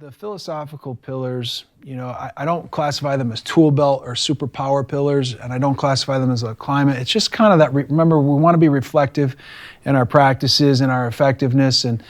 The philosophical pillars, I don't classify them as tool belt or superpower pillars, and I don't classify them as a climate. It's just kind of that, remember, we want to be reflective in our practices and our effectiveness, and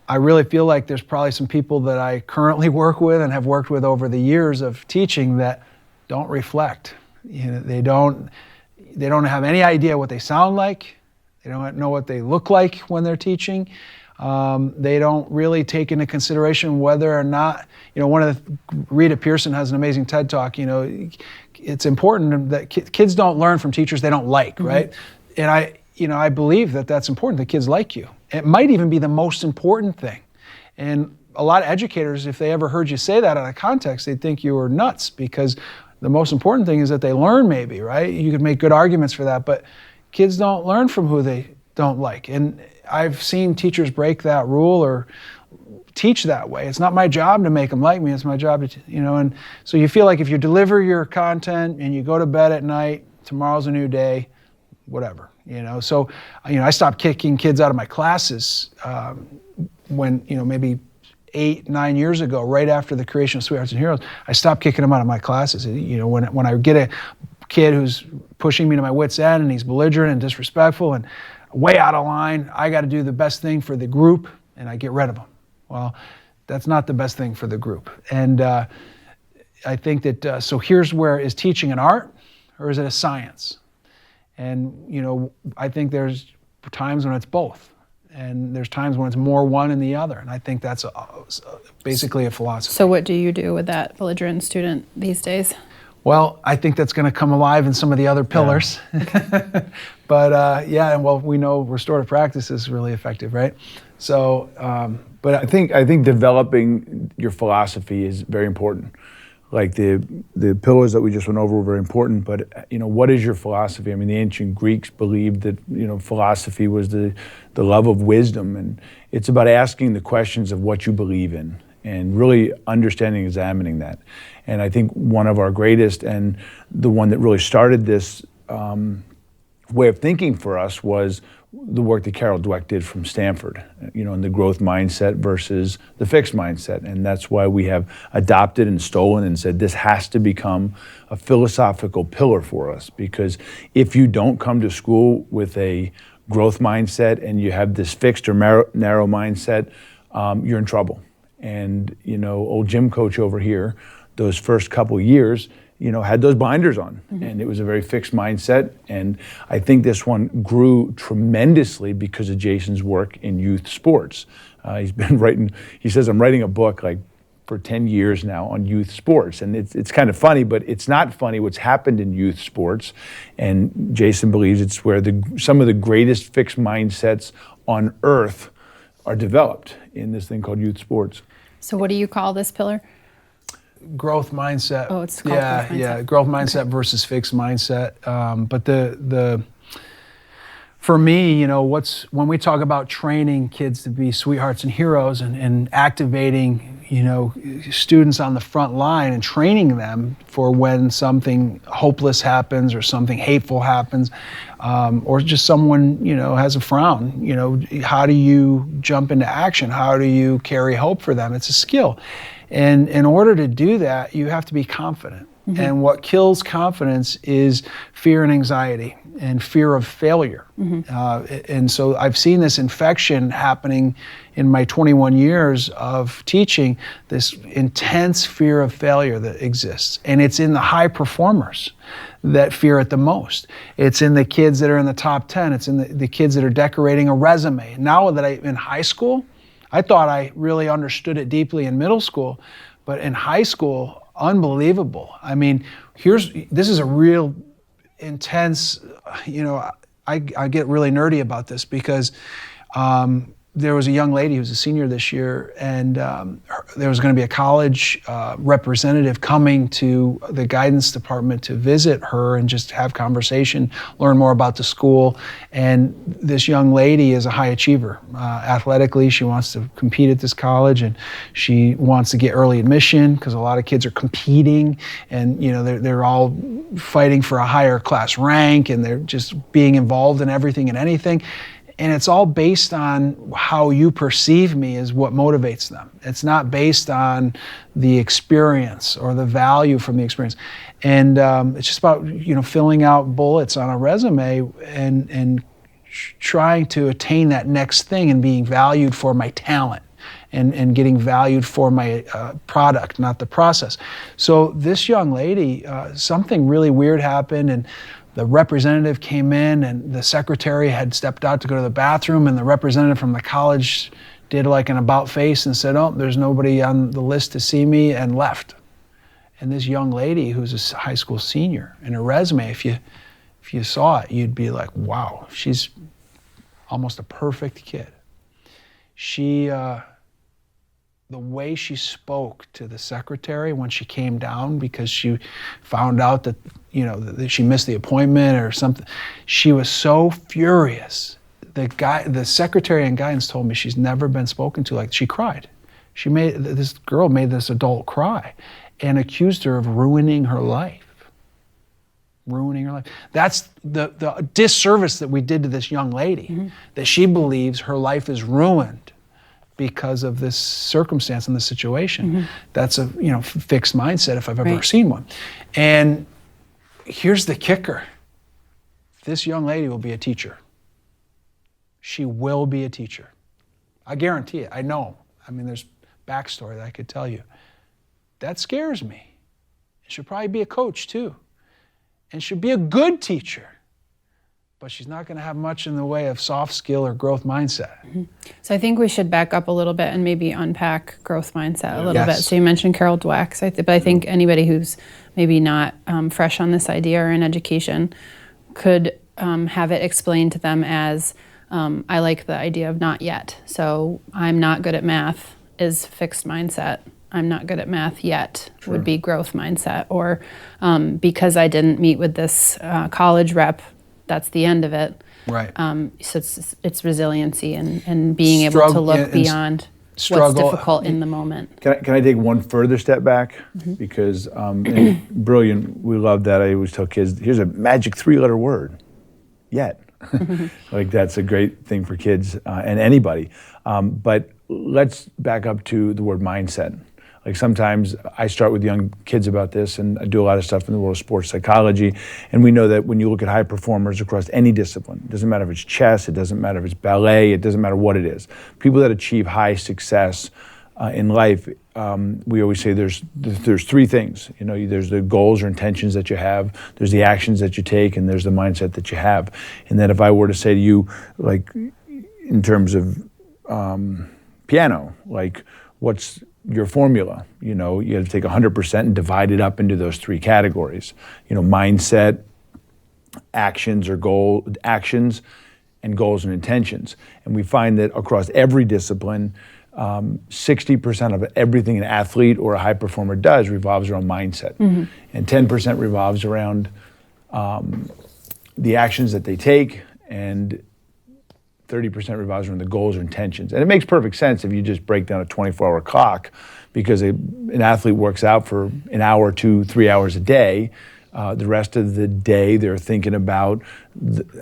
I really feel like there's probably some people that I currently work with and have worked with over the years of teaching that don't reflect. They don't have any idea what they sound like. They don't know what they look like when they're teaching. They don't really take into consideration whether or not, Rita Pearson has an amazing TED Talk, it's important that kids don't learn from teachers they don't like, mm-hmm. right? And I believe that that's important, that kids like you. It might even be the most important thing. And a lot of educators, if they ever heard you say that out of context, they'd think you were nuts, because the most important thing is that they learn, maybe, right? You could make good arguments for that, but kids don't learn from who they don't like. And I've seen teachers break that rule or teach that way. It's not my job to make them like me. It's my job to, and so you feel like if you deliver your content and you go to bed at night, tomorrow's a new day, whatever, So, I stopped kicking kids out of my classes when, maybe 8-9 years ago, right after the creation of Sweethearts and Heroes. I stopped kicking them out of my classes. When I get a kid who's pushing me to my wit's end and he's belligerent and disrespectful and way out of line, I got to do the best thing for the group, and I get rid of them. Well, that's not the best thing for the group. And I think that, so here's where, is teaching an art or is it a science? And, I think there's times when it's both. And there's times when it's more one than the other. And I think that's basically a philosophy. So what do you do with that belligerent student these days? Well, I think that's going to come alive in some of the other pillars. Yeah. But we know restorative practice is really effective, right? So, but I think developing your philosophy is very important. Like the pillars that we just went over were very important, but what is your philosophy? I mean, the ancient Greeks believed that philosophy was the love of wisdom, and it's about asking the questions of what you believe in and really understanding, examining that. And I think one of our greatest, and the one that really started this way of thinking for us, was the work that Carol Dweck did from Stanford, in the growth mindset versus the fixed mindset. And that's why we have adopted and stolen and said this has to become a philosophical pillar for us. Because if you don't come to school with a growth mindset and you have this fixed or narrow mindset, you're in trouble. And, old gym coach over here, those first couple years, had those blinders on, mm-hmm. and it was a very fixed mindset. And I think this one grew tremendously because of Jason's work in youth sports. He's been writing, he says, I'm writing a book for 10 years now on youth sports. And it's kind of funny, but it's not funny what's happened in youth sports. And Jason believes it's where some of the greatest fixed mindsets on earth are developed in this thing called youth sports. So what do you call this pillar? Growth mindset. Oh, it's called growth mindset. Yeah, growth mindset versus fixed mindset. But for me, when we talk about training kids to be sweethearts and heroes and activating, students on the front line and training them for when something hopeless happens or something hateful happens, or just someone, has a frown, how do you jump into action? How do you carry hope for them? It's a skill. And in order to do that, you have to be confident. Mm-hmm. And what kills confidence is fear and anxiety and fear of failure. Mm-hmm. And so I've seen this infection happening in my 21 years of teaching, this intense fear of failure that exists. And it's in the high performers that fear it the most. It's in the kids that are in the top 10. It's in the kids that are decorating a resume. Now that I'm in high school, I thought I really understood it deeply in middle school, but in high school, unbelievable. I mean, this is a real intense, I get really nerdy about this because there was a young lady who was a senior this year, and there was going to be a college representative coming to the guidance department to visit her and just have conversation, learn more about the school. And this young lady is a high achiever. Athletically, she wants to compete at this college, and she wants to get early admission because a lot of kids are competing, and they're all fighting for a higher class rank, and they're just being involved in everything and anything. And it's all based on how you perceive me is what motivates them. It's not based on the experience or the value from the experience. And it's just about, filling out bullets on a resume and trying to attain that next thing and being valued for my talent and getting valued for my product, not the process. So this young lady, something really weird happened, and the representative came in, and the secretary had stepped out to go to the bathroom, and the representative from the college did like an about face and said, "Oh, there's nobody on the list to see me," and left. And this young lady, who's a high school senior, in her resume, if you saw it, you'd be like, wow, she's almost a perfect kid. The way she spoke to the secretary when she came down because she found out that, that she missed the appointment or something, she was so furious. The secretary in guidance told me she's never been spoken to like. She cried. This girl made this adult cry and accused her of ruining her life. That's the disservice that we did to this young lady, that she believes her life is ruined because of this circumstance and this situation. That's a fixed mindset if I've ever seen one. And here's the kicker. This young lady will be a teacher. She will be a teacher. I guarantee it. I know. I mean, there's backstory that I could tell you. That scares me. She'll probably be a coach too. And she'll be a good teacher. But she's not going to have much in the way of soft skill or growth mindset. So I think we should back up a little bit and maybe unpack growth mindset a little bit. So you mentioned Carol Dweck, but I think anybody who's maybe not fresh on this idea or in education could have it explained to them as, I like the idea of not yet. So I'm not good at math is fixed mindset. I'm not good at math yet would be growth mindset. Or because I didn't meet with this college rep, that's the end of it. Right. So it's resiliency and being able to look beyond what's difficult in the moment. Can I take one further step back? Because brilliant, we love that. I always tell kids, here's a magic 3-letter word, yet. Like that's a great thing for kids and anybody. But let's back up to the word mindset. Like sometimes I start with young kids about this, and I do a lot of stuff in the world of sports psychology, and we know that when you look at high performers across any discipline, it doesn't matter if it's chess, it doesn't matter if it's ballet, it doesn't matter what it is. People that achieve high success in life, we always say there's 3 things. There's the goals or intentions that you have, there's the actions that you take, and there's the mindset that you have. And then if I were to say to you, like in terms of piano, like what's your formula? You have to take 100% and divide it up into those 3 categories. Mindset, actions and goals and intentions. And we find that across every discipline, 60% of everything an athlete or a high performer does revolves around mindset. And 10% revolves around the actions that they take, and 30% revolves around the goals or intentions. And it makes perfect sense if you just break down a 24-hour clock, because an athlete works out for an hour, 2, 3 hours a day. The rest of the day, they're thinking about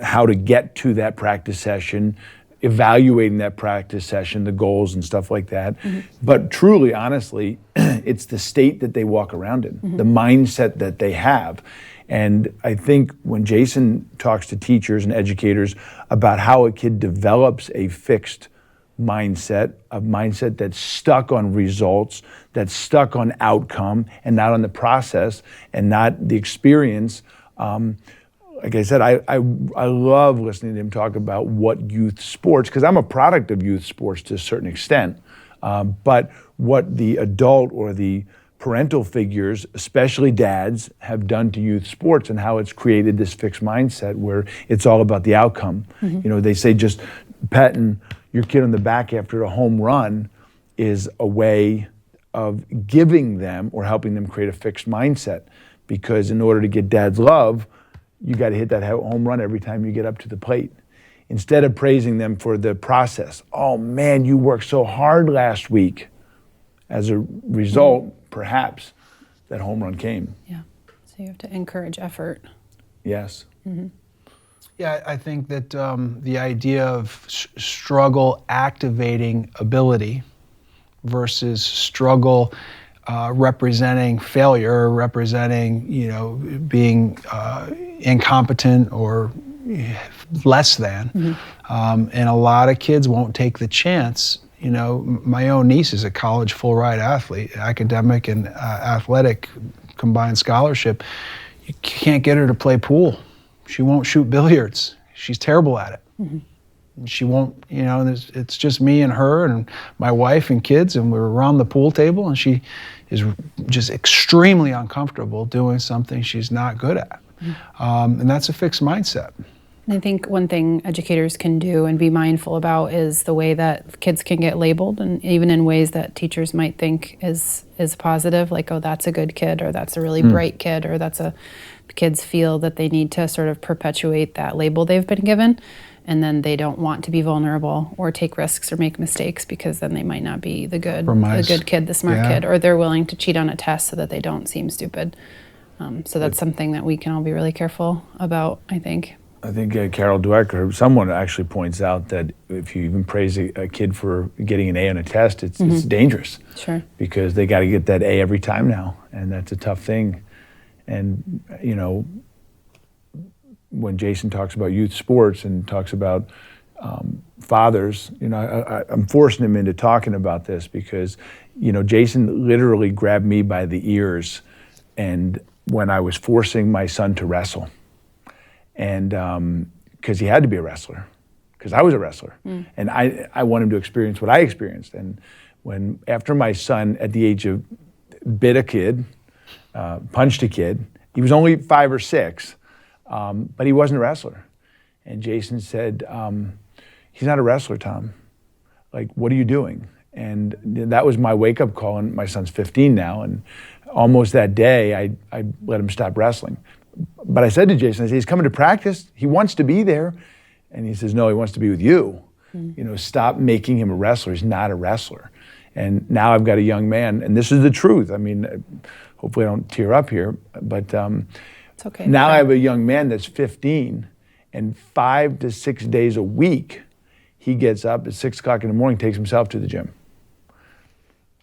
how to get to that practice session, evaluating that practice session, the goals and stuff like that. But truly, honestly, it's the state that they walk around in, the mindset that they have. And I think when Jason talks to teachers and educators about how a kid develops a fixed mindset, a mindset that's stuck on results, that's stuck on outcome and not on the process and not the experience, like I said, I love listening to him talk about what youth sports, because I'm a product of youth sports to a certain extent, but what the adult or the parental figures, especially dads, have done to youth sports and how it's created this fixed mindset where it's all about the outcome. They say just patting your kid on the back after a home run is a way of giving them or helping them create a fixed mindset, because in order to get dad's love, you got to hit that home run every time you get up to the plate. Instead of praising them for the process, oh man, you worked so hard last week. As a result, perhaps that home run came. Yeah. So you have to encourage effort. Yes. Yeah, I think that the idea of struggle activating ability versus struggle representing failure, or representing, being incompetent or less than. And a lot of kids won't take the chance. My own niece is a college full ride athlete, academic and athletic combined scholarship. You can't get her to play pool. She won't shoot billiards. She's terrible at it. She won't, it's just me and her and my wife and kids, and we're around the pool table, and she is just extremely uncomfortable doing something she's not good at. And that's a fixed mindset. And I think one thing educators can do and be mindful about is the way that kids can get labeled, and even in ways that teachers might think is positive, like, oh, that's a good kid, or that's a really bright kid, or kids feel that they need to sort of perpetuate that label they've been given, and then they don't want to be vulnerable or take risks or make mistakes, because then they might not be the good kid, the smart kid, or they're willing to cheat on a test so that they don't seem stupid. So that's something that we can all be really careful about, I think. I think Carol Dweck, or someone actually points out that if you even praise a kid for getting an A on a test, it's dangerous. Sure. Because they got to get that A every time now, and that's a tough thing. And, when Jason talks about youth sports and talks about fathers, I'm forcing him into talking about this because, Jason literally grabbed me by the ears and when I was forcing my son to wrestle. And because he had to be a wrestler, because I was a wrestler. And I want him to experience what I experienced. And when, after my son at the age of, bit a kid, punched a kid, he was only 5 or 6, but he wasn't a wrestler. And Jason said, he's not a wrestler, Tom. Like, what are you doing? And that was my wake-up call, and my son's 15 now, and almost that day, I let him stop wrestling. But I said to Jason, I said, he's coming to practice. He wants to be there. And he says, no, he wants to be with you. Stop making him a wrestler. He's not a wrestler. And now I've got a young man, and this is the truth. I mean, hopefully I don't tear up here, but it's okay. Now I have a young man that's 15, and 5 to 6 days a week, he gets up at 6 o'clock in the morning, takes himself to the gym.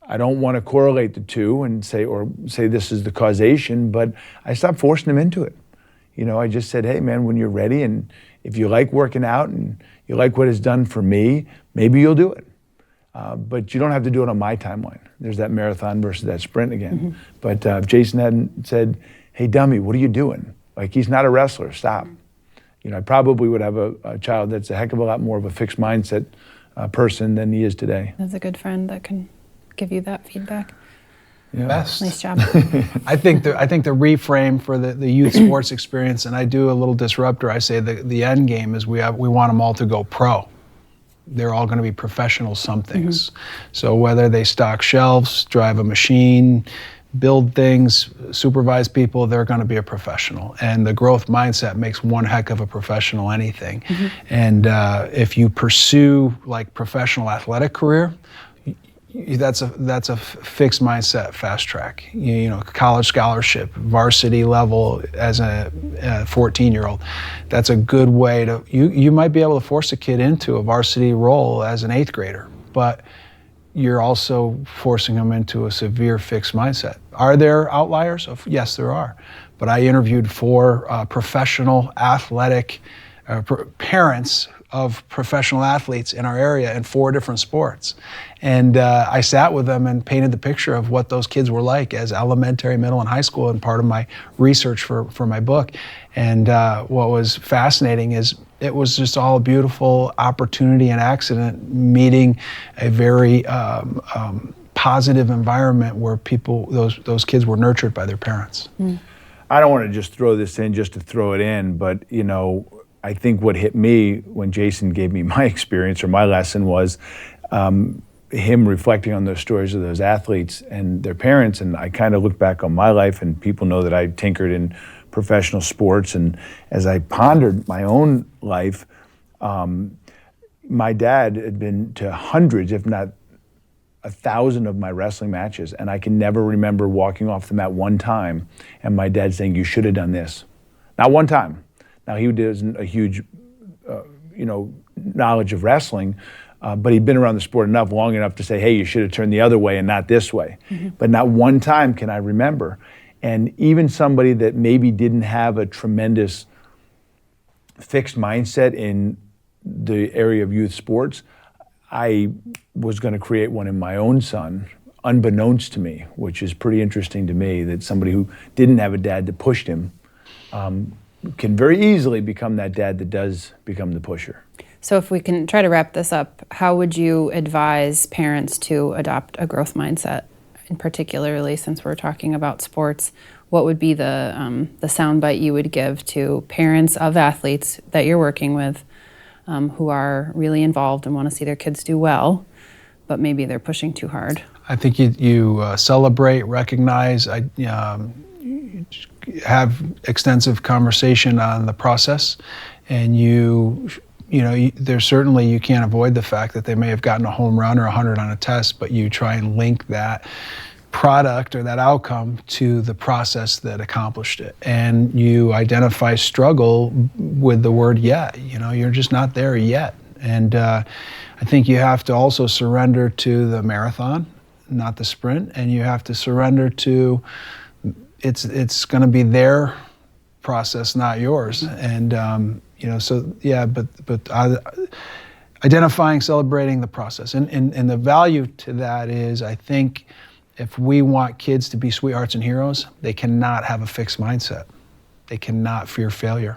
I don't want to correlate the two and say this is the causation, but I stopped forcing him into it. I just said, hey man, when you're ready, and if you like working out and you like what it's done for me, maybe you'll do it. But you don't have to do it on my timeline. There's that marathon versus that sprint again. But if Jason hadn't said, hey dummy, what are you doing? Like, he's not a wrestler, stop. I probably would have a child that's a heck of a lot more of a fixed mindset person than he is today. That's a good friend that can give you that feedback. Yeah. Best. Nice job. I think the reframe for the youth sports experience, and I do a little disruptor, I say the end game is we want them all to go pro. They're all going to be professional somethings. So whether they stock shelves, drive a machine, build things, supervise people, they're going to be a professional. And the growth mindset makes one heck of a professional anything. And if you pursue like professional athletic career, that's a fixed mindset fast track. College scholarship, varsity level as a 14-year-old. That's a good way to, you might be able to force a kid into a varsity role as an 8th grader, but you're also forcing them into a severe fixed mindset. Are there outliers? Yes, there are. But I interviewed 4 professional athletic parents of professional athletes in our area in 4 different sports. And I sat with them and painted the picture of what those kids were like as elementary, middle, and high school, and part of my research for my book. And what was fascinating is it was just all a beautiful opportunity and accident meeting a very positive environment where those kids were nurtured by their parents. I don't want to just throw this in just to throw it in, but I think what hit me when Jason gave me my experience or my lesson was him reflecting on those stories of those athletes and their parents. And I kind of look back on my life, and people know that I tinkered in professional sports. And as I pondered my own life, my dad had been to hundreds, if not 1,000 of my wrestling matches. And I can never remember walking off the mat one time and my dad saying, you should have done this. Not one time. Now he wasn't a huge, knowledge of wrestling, but he'd been around the sport long enough to say, hey, you should have turned the other way and not this way. But not one time can I remember. And even somebody that maybe didn't have a tremendous fixed mindset in the area of youth sports, I was going to create one in my own son, unbeknownst to me, which is pretty interesting to me, that somebody who didn't have a dad that pushed him can very easily become that dad that does become the pusher. So if we can try to wrap this up, how would you advise parents to adopt a growth mindset? And particularly since we're talking about sports, what would be the soundbite you would give to parents of athletes that you're working with who are really involved and want to see their kids do well, but maybe they're pushing too hard? I think you celebrate, recognize, have extensive conversation on the process, and there's certainly, you can't avoid the fact that they may have gotten a home run or 100 on a test, but you try and link that product or that outcome to the process that accomplished it. And you identify struggle with the word yet. You're just not there yet. And I think you have to also surrender to the marathon, not the sprint, and you have to surrender to it's going to be their process, not yours. And identifying, celebrating the process, and the value to that is, I think, if we want kids to be sweethearts and heroes, they cannot have a fixed mindset. They cannot fear failure.